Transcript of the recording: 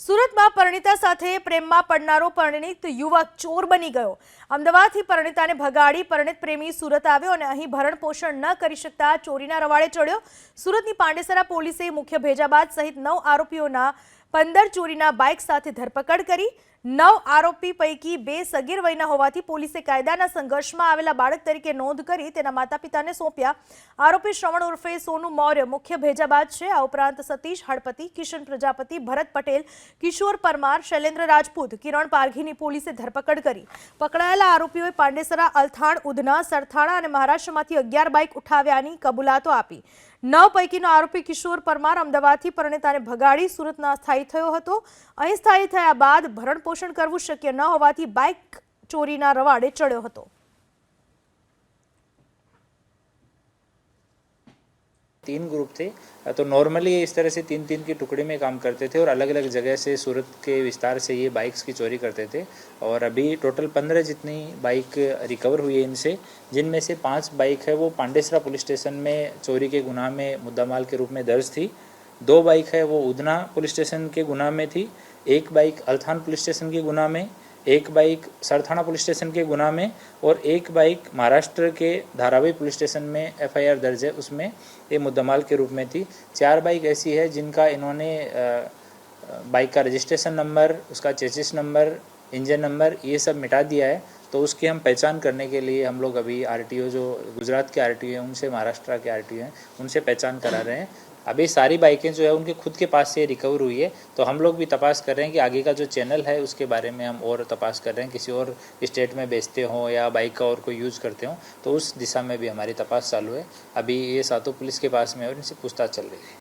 સુરતમાં પરિણીતા સાથે પ્રેમમાં પડનારો પરિણીત યુવક ચોર બની ગયો। અમદાવાદથી પરિણીતાને ભગાડી પરિણીત પ્રેમી સુરત આવ્યો અને અહીં ભરણ પોષણ ન કરી શકતા ચોરીના રવાડે ચડ્યો। સુરતની પાંડેસરા પોલીસે મુખ્ય ભેજાબાદ સહિત 9 આરોપીઓના 15 ચોરીના બાઇક સાથે ધરપકડ કરી। 9 આરોપી પૈકી 2 સગીર વયના હોવાથી પોલીસે કાયદાના સંઘર્ષમાં આવેલા બાળક તરીકે નોંધ કરી તેના માતા-પિતાને સોંપ્યા। આરોપી શ્રવણ ઉર્ફે સોનુ મૌર્ય મુખ્ય ભેજાબાદ છે। આ ઉપરાંત સતીશ હળપતિ, કિશન પ્રજાપતિ, ભરત પટેલ, કિશોર પરમાર, શૈલેન્દ્ર રાજપૂત, કિરણ પારઘીની પોલીસે ધરપકડ કરી। પકડાયેલા આરોપીઓએ પાંડેસરા, અલથાણ, ઉધના, સરથાણા અને મહારાષ્ટ્રમાંથી 11 બાઇક ઉઠાવ્યાની કબૂલાતો આપી। 9 પૈકીનો આરોપી કિશોર પરમાર અમદાવાદથી પરિણીતાને ભગાડી સુરતના સ્થાયી થયો હતો। અહીં સ્થાયી થયા બાદ ભરણ પોષણ કરવું શક્ય ન હોવાથી બાઇક ચોરીના રવાડે ચડ્યો હતો। 3 ग्रुप थे, तो नॉर्मली इस तरह से 3-3 की टुकड़ी में काम करते थे और अलग अलग जगह से सूरत के विस्तार से ये बाइक्स की चोरी करते थे। और अभी टोटल 15 जितनी बाइक रिकवर हुई है इनसे, जिनमें से 5 बाइक है वो पांडेसरा पुलिस स्टेशन में चोरी के गुनाह में मुद्दामाल के रूप में दर्ज थी। 2 बाइक है वो उधना पुलिस स्टेशन के गुनाह में थी। 1 बाइक अल्थान पुलिस स्टेशन के गुनाह में, 1 बाइक सरथाना पुलिस स्टेशन के गुनाह में और 1 बाइक महाराष्ट्र के धारावी पुलिस स्टेशन में FIR दर्ज है, उसमें ये मुद्दामाल के रूप में थी। 4 बाइक ऐसी है जिनका इन्होंने बाइक का रजिस्ट्रेशन नंबर, उसका चेसिस नंबर, इंजन नंबर ये सब मिटा दिया है। तो उसकी हम पहचान करने के लिए हम लोग अभी RTO जो गुजरात के RTO हैं उनसे, महाराष्ट्र के RTO हैं उनसे पहचान करा रहे हैं। अभी सारी बाइकें जो है उनके खुद के पास से रिकवर हुई है, तो हम लोग भी तपास कर रहे हैं कि आगे का जो चैनल है उसके बारे में हम और तपास कर रहे हैं। किसी और स्टेट में बेचते हों या बाइक का और कोई यूज़ करते हों तो उस दिशा में भी हमारी तपास चालू है। अभी ये सातों पुलिस के पास में और इनसे पूछताछ चल रही है।